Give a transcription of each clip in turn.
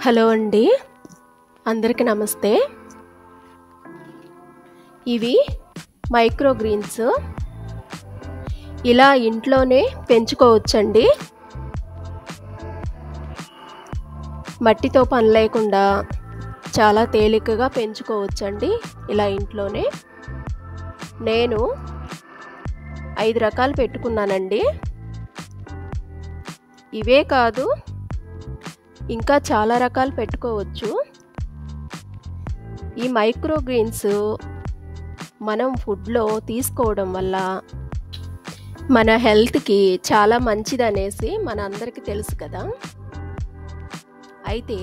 Hello అండి, అందరికీ నమస్తే. ఇవి మైక్రో గ్రీన్స్ ఇలా ఇంట్లోనే పెంచుకోవచ్చండి. మట్టితో పని లేకుండా చాలా తేలికగా పెంచుకోవచ్చండి ఇలా ఇంట్లోనే. నేను 5 రకాలు పెట్టుకున్నానండి. ఇవే కాదు, ఇంకా చాలా రకాలు పెట్టుకోవచ్చు. ఈ మైక్రో గ్రీన్స్ మనం ఫుడ్లో తీసుకోవడం వల్ల మన హెల్త్కి చాలా మంచిదనేసి మన అందరికీ తెలుసు కదా. అయితే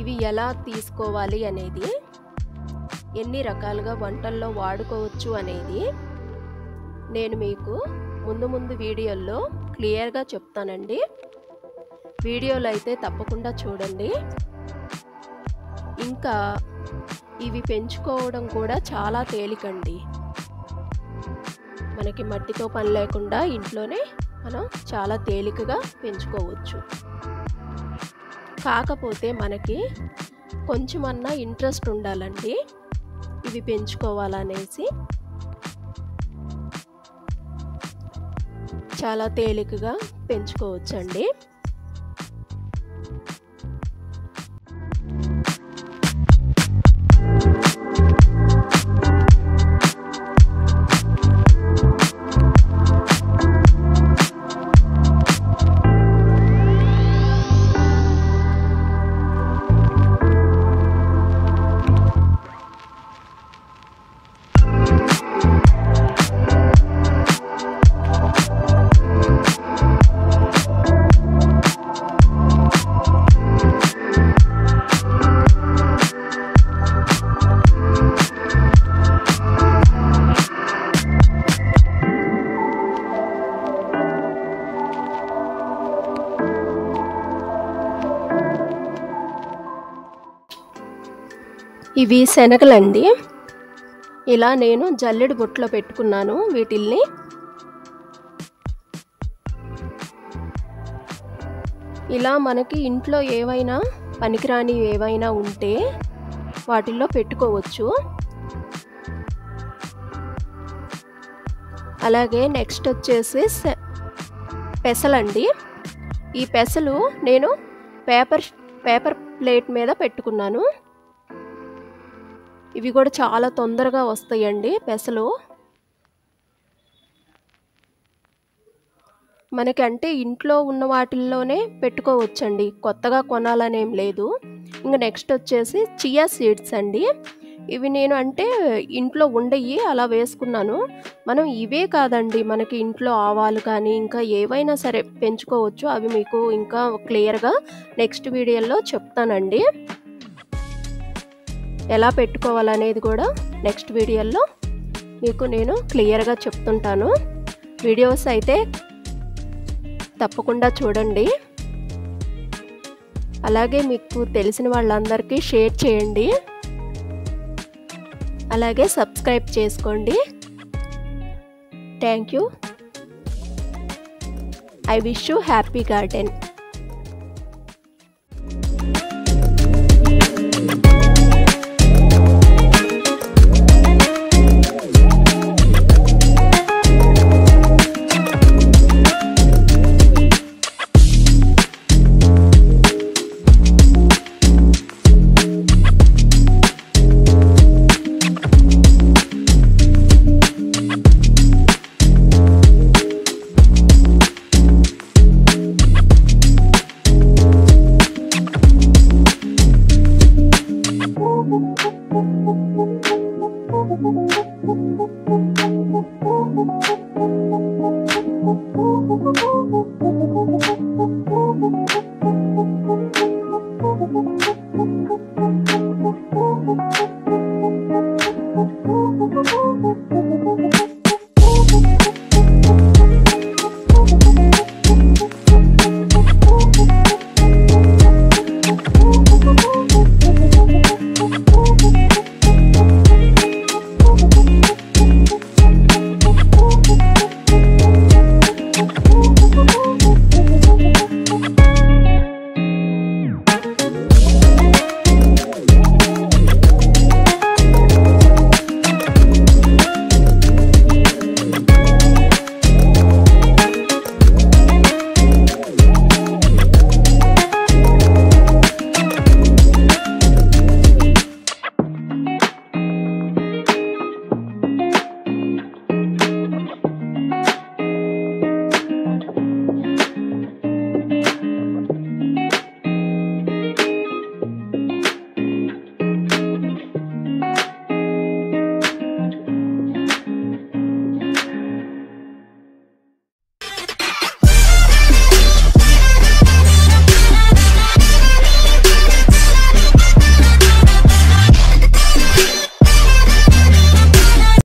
ఇవి ఎలా తీసుకోవాలి అనేది, ఎన్ని రకాలుగా వంటల్లో వాడుకోవచ్చు అనేది నేను మీకు ముందు వీడియోల్లో క్లియర్గా చెప్తానండి. వీడియోలు అయితే తప్పకుండా చూడండి. ఇంకా ఇవి పెంచుకోవడం కూడా చాలా తేలికండి. మనకి మట్టితో పని లేకుండా ఇంట్లోనే మనం చాలా తేలికగా పెంచుకోవచ్చు. కాకపోతే మనకి కొంచెమన్నా ఇంట్రెస్ట్ ఉండాలండి ఇవి పెంచుకోవాలనేసి. చాలా తేలికగా పెంచుకోవచ్చండి. ఇవి శనగలండి. ఇలా నేను జల్లెడ బుట్టలో పెట్టుకున్నాను వీటిల్ని. ఇలా మనకి ఇంట్లో ఏవైనా పనికిరాని ఏవైనా ఉంటే వాటిల్లో పెట్టుకోవచ్చు. అలాగే నెక్స్ట్ వచ్చేసి పెసలండి. ఈ పెసలు నేను పేపర్ ప్లేట్ మీద పెట్టుకున్నాను. ఇవి కూడా చాలా తొందరగా వస్తాయండి పెసలు. మనకి అంటే ఇంట్లో ఉన్న వాటిల్లోనే పెట్టుకోవచ్చండి, కొత్తగా కొనాలనేం లేదు. ఇంకా నెక్స్ట్ వచ్చేసి చియా సీడ్స్ అండి. ఇవి నేను అంటే ఇంట్లో ఉండయి అలా వేసుకున్నాను. మనం ఇవే కాదండి, మనకి ఇంట్లో ఆవాలు కానీ ఇంకా ఏవైనా సరే పెంచుకోవచ్చు. అవి మీకు ఇంకా క్లియర్గా నెక్స్ట్ వీడియోలో చెప్తానండి. ఎలా పెట్టుకోవాలనేది కూడా నెక్స్ట్ వీడియోలో మీకు నేను క్లియర్గా చెప్తుంటాను. వీడియోస్ అయితే తప్పకుండా చూడండి. అలాగే మీకు తెలిసిన వాళ్ళందరికీ షేర్ చేయండి. అలాగే సబ్స్క్రైబ్ చేసుకోండి. Thank you. I wish you happy garden.